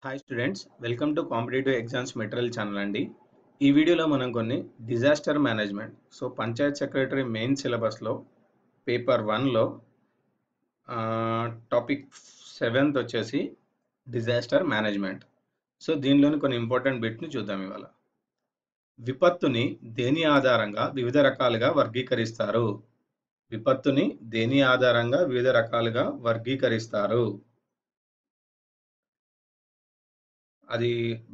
Hi students, welcome to competitive exams material channel అండి. ఈ వీడియోలో మనం కొన్ని disaster management Panchayat secretary main సిలబస్లో పేపర్ 1లో టాపిక్ 7th వచ్చేసి డిజాస్టర్ మేనేజ్మెంట్. దీనిలోని కొన్ని ఇంపార్టెంట్ బిట్ని చూద్దాం ఇవాళ. విపత్తుని దేని ఆధారంగా వివిధ రకాలుగా వర్గీకరిస్తారు? విపత్తుని దేని ఆధారంగా వివిధ రకాలుగా వర్గీకరిస్తారు? అది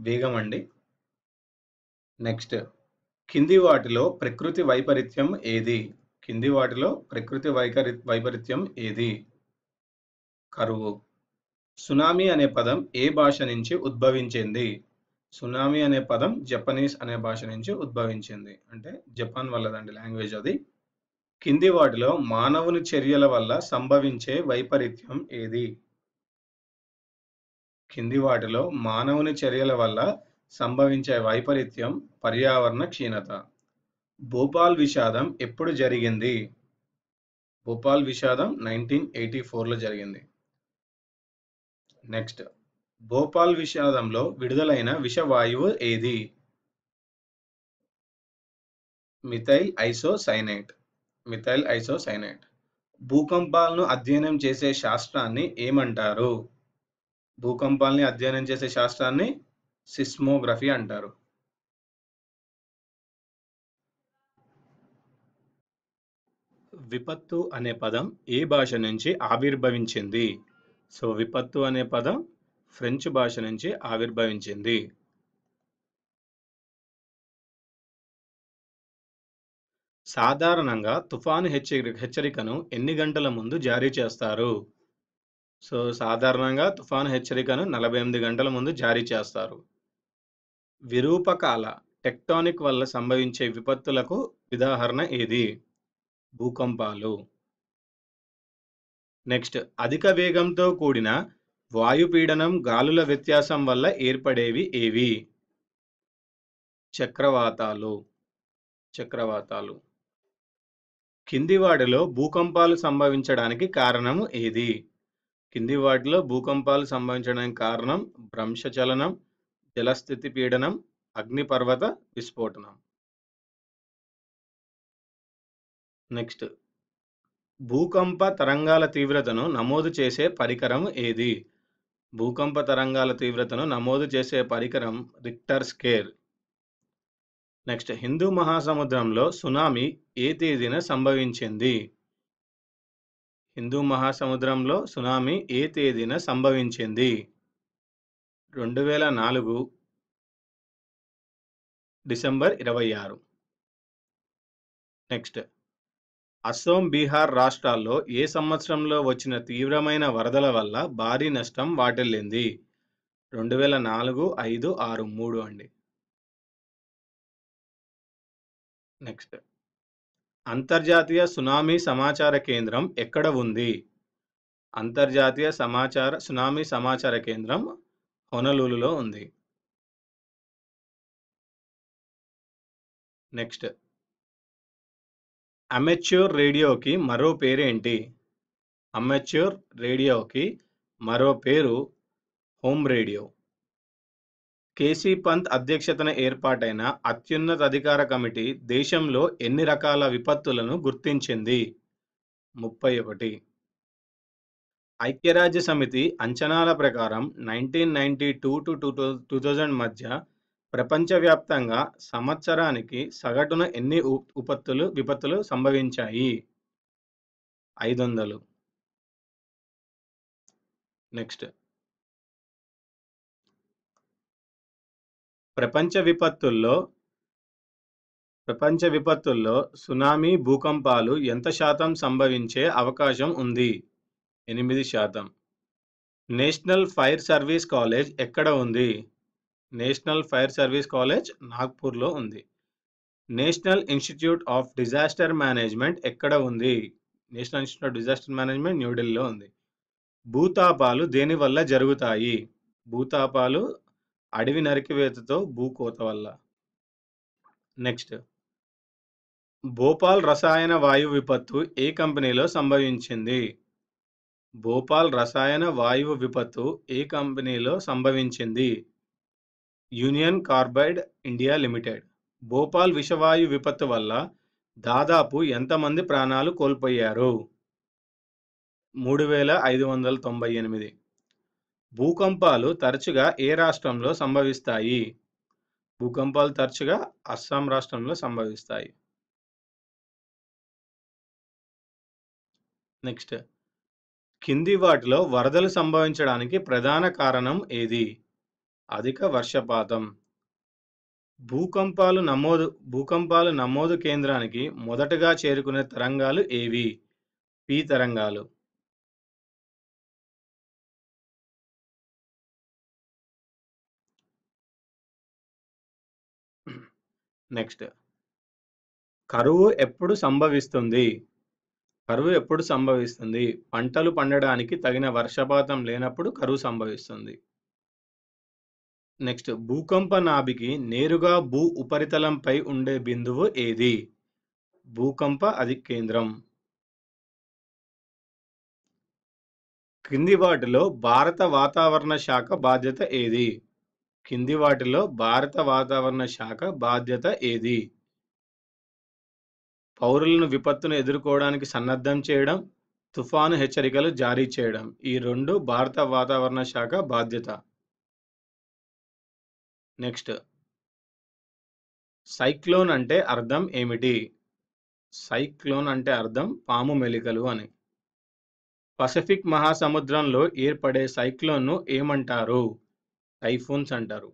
వేగం అండి. నెక్స్ట్, కింది వాటిలో ప్రకృతి వైపరీత్యం ఏది? కింది వాటిలో ప్రకృతి వైపరీత్యం ఏది? కరువు. సునామీ అనే పదం ఏ భాష నుంచి ఉద్భవించింది? సునామీ అనే పదం జపనీస్ అనే భాష నుంచి ఉద్భవించింది. అంటే జపాన్ వల్లదండి లాంగ్వేజ్ అది. కింది వాటిలో మానవుని చర్యల వల్ల సంభవించే వైపరీత్యం ఏది? కింది వాటిలో మానవుని చర్యల వల్ల సంభవించే వైపరీత్యం పర్యావరణ క్షీణత. భోపాల్ విషాదం ఎప్పుడు జరిగింది? భోపాల్ విషాదం 1984లో జరిగింది. నెక్స్ట్, భోపాల్ విషాదంలో విడుదలైన విషవాయువు ఏది? Methyl isocyanate. Methyl isocyanate. భూకంపాలను అధ్యయనం చేసే శాస్త్రాన్ని ఏమంటారు? భూకంపాలని అధ్యయనం చేసే శాస్త్రాన్ని సిస్మోగ్రఫీ అంటారు. విపత్తు అనే పదం ఏ భాష నుంచి ఆవిర్భవించింది? విపత్తు అనే పదం ఫ్రెంచ్ భాష నుంచి ఆవిర్భవించింది. సాధారణంగా తుఫాను హెచ్చరికను ఎన్ని గంటల ముందు జారీ చేస్తారు? సాధారణంగా తుఫాను హెచ్చరికను 48 గంటల ముందు జారీ చేస్తారు. విరూపకాల టెక్టానిక్ వల్ల సంభవించే విపత్తులకు ఉదాహరణ ఏది? భూకంపాలు. నెక్స్ట్, అధిక వేగంతో కూడిన వాయుపీడనం గాలుల వ్యత్యాసం వల్ల ఏర్పడేవి ఏవి? చక్రవాతాలు. చక్రవాతాలు. కింది వాటిలో భూకంపాలు సంభవించడానికి కారణం ఏది? కింది వాటిలో భూకంపాలు సంభవించడానికి కారణం భ్రంశచలనం, జలస్థితి పీడనం, అగ్నిపర్వత విస్ఫోటనం. నెక్స్ట్, భూకంప తరంగాల తీవ్రతను నమోదు చేసే పరికరం ఏది? భూకంప తరంగాల తీవ్రతను నమోదు చేసే పరికరం రిక్టర్ స్కేల్. నెక్స్ట్, హిందూ మహాసముద్రంలో సునామీ ఏ తేదీన సంభవించింది? హిందూ మహాసముద్రంలో సునామీ ఏ తేదీన సంభవించింది? 2004 డిసెంబర్ 26. నెక్స్ట్, అస్సోం, బీహార్ రాష్ట్రాల్లో ఏ సంవత్సరంలో వచ్చిన తీవ్రమైన వరదల వల్ల భారీ నష్టం వాటిల్లింది? 2004, 5, 6, 3 అండి. నెక్స్ట్, అంతర్జాతీయ సునామీ సమాచార కేంద్రం ఎక్కడ ఉంది? అంతర్జాతీయ సునామీ సమాచార కేంద్రం హొనలూలులో ఉంది. నెక్స్ట్, అమెచ్యూర్ రేడియోకి మరో పేరేంటి? అమెచ్యూర్ రేడియోకి మరో పేరు హోమ్ రేడియో. కేసీ పంత్ అధ్యక్షతన ఏర్పాటైన అత్యున్నత అధికార కమిటీ దేశంలో ఎన్ని రకాల విపత్తులను గుర్తించింది? 31. ఐక్యరాజ్య సమితి అంచనాల ప్రకారం 1992 to 2000 మధ్య ప్రపంచవ్యాప్తంగా సంవత్సరానికి సగటున ఎన్ని విపత్తులు సంభవించాయి? 500. నెక్స్ట్, ప్రపంచ విపత్తుల్లో సునామీ, భూకంపాలు ఎంత శాతం సంభవించే అవకాశం ఉంది? 8%. నేషనల్ ఫైర్ సర్వీస్ కాలేజ్ ఎక్కడ ఉంది? నేషనల్ ఫైర్ సర్వీస్ కాలేజ్ నాగ్పూర్లో ఉంది. National institute of disaster management ఎక్కడ ఉంది? National institute of disaster management న్యూఢిల్లీలో ఉంది. భూతాపాలు దేని వల్ల జరుగుతాయి? భూతాపాలు అడవి నరికివేతతో భూకోత వల్ల. నెక్స్ట్, భోపాల్ రసాయన వాయు విపత్తు ఏ కంపెనీలో సంభవించింది? భోపాల్ రసాయన వాయువు విపత్తు ఏ కంపెనీలో సంభవించింది? Union Carbide India Limited. Bhopal విషవాయు విపత్తు వల్ల దాదాపు ఎంతమంది ప్రాణాలు కోల్పోయారు? 3598. భూకంపాలు తరచుగా ఏ రాష్ట్రంలో సంభవిస్తాయి? భూకంపాలు తరచుగా అస్సాం రాష్ట్రంలో సంభవిస్తాయి. నెక్స్ట్, కింది వాటిలో వరదలు సంభవించడానికి ప్రధాన కారణం ఏది? అధిక వర్షపాతం. భూకంపాలు నమోదు కేంద్రానికి మొదటగా చేరుకునే తరంగాలు ఏవి? పి తరంగాలు. నెక్స్ట్, కరువు ఎప్పుడు సంభవిస్తుంది? కరువు ఎప్పుడు సంభవిస్తుంది? పంటలు పండడానికి తగిన వర్షపాతం లేనప్పుడు కరువు సంభవిస్తుంది. నెక్స్ట్, భూకంప నాభికి నేరుగా భూ ఉపరితలంపై ఉండే బిందువు ఏది? భూకంప అధికేంద్రం. కింది వాటిలో భారత వాతావరణ శాఖ బాధ్యత ఏది? కింది వాటిలో భారత వాతావరణ శాఖ బాధ్యత ఏది? పౌరులను విపత్తును ఎదుర్కోవడానికి సన్నద్ధం చేయడం, తుఫాను హెచ్చరికలు జారీ చేయడం. ఈ రెండు భారత వాతావరణ శాఖ బాధ్యత. నెక్స్ట్, సైక్లోన్ అంటే అర్థం ఏమిటి? సైక్లోన్ అంటే అర్థం పాము మెలికలు అని. పసిఫిక్ మహాసముద్రంలో ఏర్పడే సైక్లోన్ను ఏమంటారు? టైఫూన్స్ అంటారు.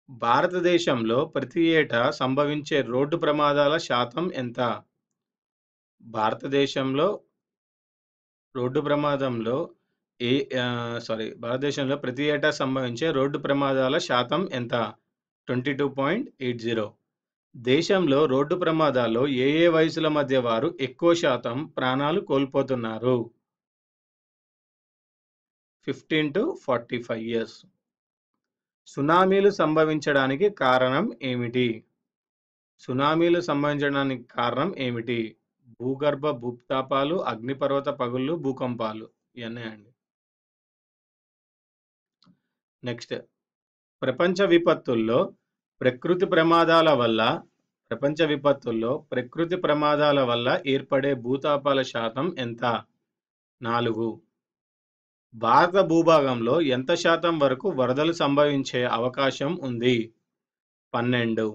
భారతదేశంలో ప్రతి ఏటా సంభవించే రోడ్డు ప్రమాదాల శాతం ఎంత? భారతదేశంలో భారతదేశంలో ప్రతి ఏటా సంభవించే రోడ్డు ప్రమాదాల శాతం ఎంత? 22.80. దేశంలో రోడ్డు ప్రమాదాల్లో ఏ వయసుల మధ్య వారు ఎక్కువ శాతం ప్రాణాలు కోల్పోతున్నారు? 15 to 45 years. సునామీలు సంభవించడానికి కారణం ఏమిటి? సునామీలు సంభవించడానికి కారణం ఏమిటి? భూగర్భ భూతాపాలు, అగ్నిపర్వత పగుళ్ళు, భూకంపాలు. ఇవన్నీ అండి. నెక్స్ట్, ప్రపంచ విపత్తుల్లో ప్రకృతి ప్రమాదాల వల్ల ఏర్పడే భూతాపాల శాతం ఎంత? 4. భారత భూభాగంలో ఎంత శాతం వరకు వరదలు సంభవించే అవకాశం ఉంది? 12.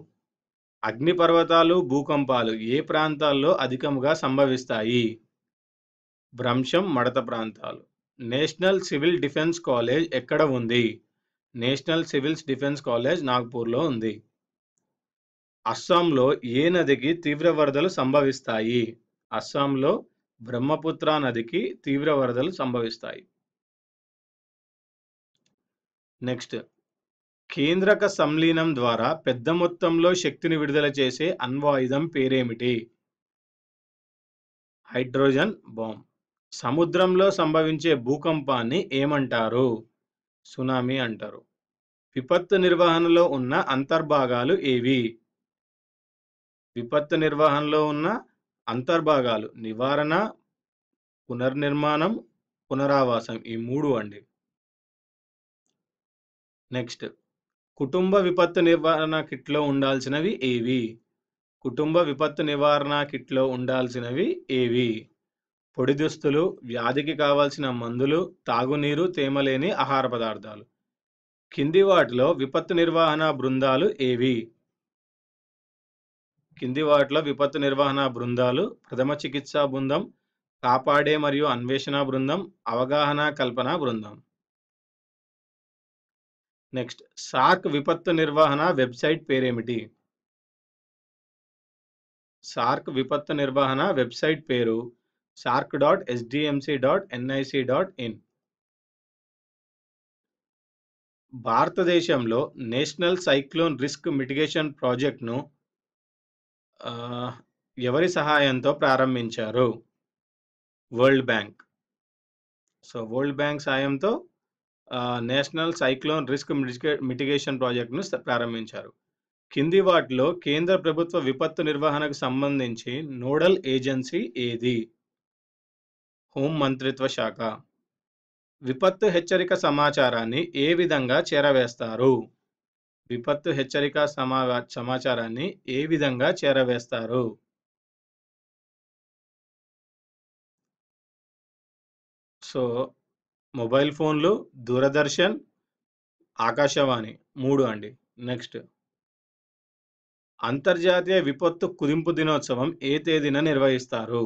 అగ్నిపర్వతాలు, భూకంపాలు ఏ ప్రాంతాల్లో అధికంగా సంభవిస్తాయి? భ్రంశం, మడత ప్రాంతాలు. నేషనల్ సివిల్ డిఫెన్స్ కాలేజ్ ఎక్కడ ఉంది? నేషనల్ సివిల్ డిఫెన్స్ కాలేజ్ నాగ్పూర్లో ఉంది. అస్సాంలో ఏ నదికి తీవ్ర వరదలు సంభవిస్తాయి? అస్సాంలో బ్రహ్మపుత్ర నదికి తీవ్ర వరదలు సంభవిస్తాయి. నెక్స్ట్, కేంద్రక సంలీనం ద్వారా పెద్ద మొత్తంలో శక్తిని విడుదల చేసే అణ్వాయుధం పేరేమిటి? Hydrogen bomb. సముద్రంలో సంభవించే భూకంపాన్ని ఏమంటారు? సునామీ అంటారు. విపత్తు నిర్వహణలో ఉన్న అంతర్భాగాలు ఏవి? విపత్తు నిర్వహణలో ఉన్న అంతర్భాగాలు నివారణ, పునర్నిర్మాణం, పునరావాసం. ఈ 3 అండి. నెక్స్ట్, కుటుంబ విపత్తు నివారణ కిట్లో ఉండాల్సినవి ఏవి? కుటుంబ విపత్తు నివారణ కిట్లో ఉండాల్సినవి ఏవి? పొడి దుస్తులు, వ్యాధికి కావాల్సిన మందులు, తాగునీరు, తేమలేని ఆహార పదార్థాలు. కింది వాటిలో విపత్తు నిర్వహణ బృందాలు ఏవి? కింది వాటిలో విపత్తు నిర్వహణ బృందాలు: ప్రథమ చికిత్సా బృందం, కాపాడే మరియు అన్వేషణ బృందం, అవగాహన కల్పన బృందం. నెక్స్ట్, సార్క్ విపత్తు నిర్వహణ వెబ్సైట్ పేరేమిటి? సార్క్ విపత్తు నిర్వహణ వెబ్సైట్ పేరు sark.sdmc.nic.in. భారతదేశంలో నేషనల్ సైక్లోన్ రిస్క్ మిటిగేషన్ ప్రాజెక్ట్ను ఎవరి సహాయంతో ప్రారంభించారు? World bank. వరల్డ్ బ్యాంక్ సాయంతో నేషనల్ సైక్లోన్ రిస్క్ మిటిగేషన్ ప్రాజెక్ట్ను ప్రారంభించారు. కింది వాటిలో కేంద్ర ప్రభుత్వ విపత్తు నిర్వహణకు సంబంధించి నోడల్ ఏజెన్సీ ఏది? హోం మంత్రిత్వ శాఖ. విపత్తు హెచ్చరిక సమాచారాన్ని ఏ విధంగా చేరవేస్తారు? విపత్తు హెచ్చరిక సమాచారాన్ని ఏ విధంగా చేరవేస్తారు? సో, మొబైల్ ఫోన్లు, దూరదర్శన్, ఆకాశవాణి 3 అండి. నెక్స్ట్ అంతర్జాతీయ విపత్తు కుదింపు దినోత్సవం ఏ తేదీన నిర్వహిస్తారు?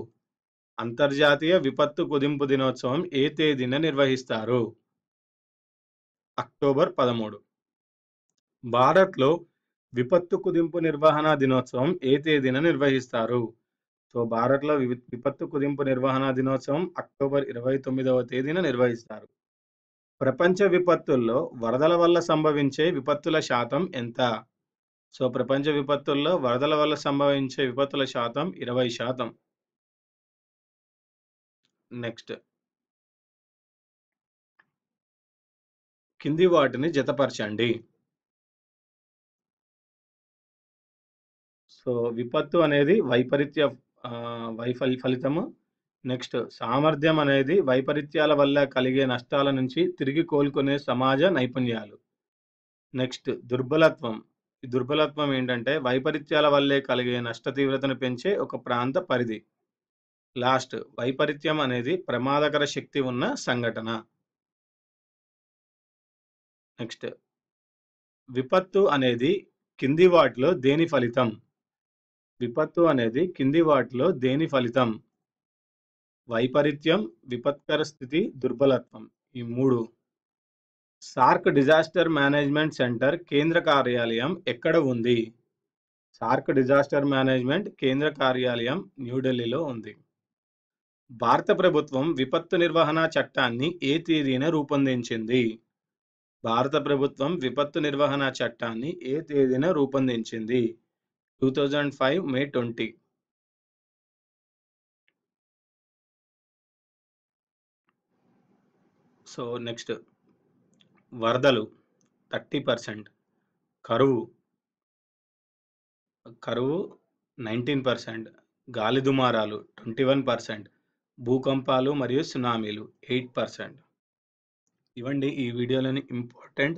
అంతర్జాతీయ విపత్తు కుదింపు దినోత్సవం ఏ తేదీన నిర్వహిస్తారు? అక్టోబర్ 13. భారత్‌లో విపత్తు కుదింపు నిర్వహణ దినోత్సవం ఏ తేదీన నిర్వహిస్తారు? సో, భారత్‌లో విపత్తు కుదింపు నిర్వహణ దినోత్సవం అక్టోబర్ 29వ తేదీన నిర్వహిస్తారు. ప్రపంచ విపత్తుల్లో వరదల వల్ల సంభవించే విపత్తుల శాతం ఎంత? సో, ప్రపంచ విపత్తుల్లో వరదల వల్ల సంభవించే విపత్తుల శాతం 20%. నెక్స్ట్ కింది వాటిని జతపరచండి. సో, విపత్తు అనేది వైపరీత్య ఫలితము. నెక్స్ట్ సామర్థ్యం అనేది వైపరీత్యాల వల్ల కలిగే నష్టాల నుంచి తిరిగి కోలుకునే సమాజ నైపుణ్యాలు. నెక్స్ట్ దుర్బలత్వం. ఈ దుర్బలత్వం ఏంటంటే వైపరీత్యాల వల్లే కలిగే నష్ట తీవ్రతను పెంచే ఒక ప్రాంత పరిధి. లాస్ట్ వైపరీత్యం అనేది ప్రమాదకర శక్తి ఉన్న సంఘటన. నెక్స్ట్ విపత్తు అనేది కింది వాటిలో దేని ఫలితం? విపత్తు అనేది కింది వాటిలో దేని ఫలితం? వైపరీత్యం, విపత్కర స్థితి, దుర్బలత్వం. ఈ 3. సార్క్ డిజాస్టర్ మేనేజ్మెంట్ సెంటర్ కేంద్ర కార్యాలయం ఎక్కడ ఉంది? సార్క్ డిజాస్టర్ మేనేజ్మెంట్ కేంద్ర కార్యాలయం న్యూఢిల్లీలో ఉంది. భారత ప్రభుత్వం విపత్తు నిర్వహణ చట్టాన్ని ఏ తేదీన రూపొందించింది? భారత ప్రభుత్వం విపత్తు నిర్వహణ చట్టాన్ని ఏ తేదీన రూపొందించింది? 2005 మే 20. సో, నెక్స్ట్ వరదలు 30%, కరువు 19%, గాలి దుమారాలు 21%, భూకంపాలు మరియు సునామీలు 8%. ఇవండి ఈ వీడియోలోని ఇంపార్టెంట్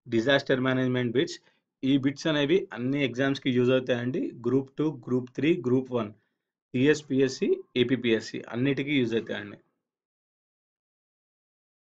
డిజాస్టర్ మేనేజ్మెంట్ బిట్స్. ఈ బిట్స్ అనేవి అన్ని ఎగ్జామ్స్‌కి యూజ్ అవుతాయండి. Group 2, group 3, group 1, TSPSC, APPSC అన్నిటికి యూజ్ అవుతాయండి.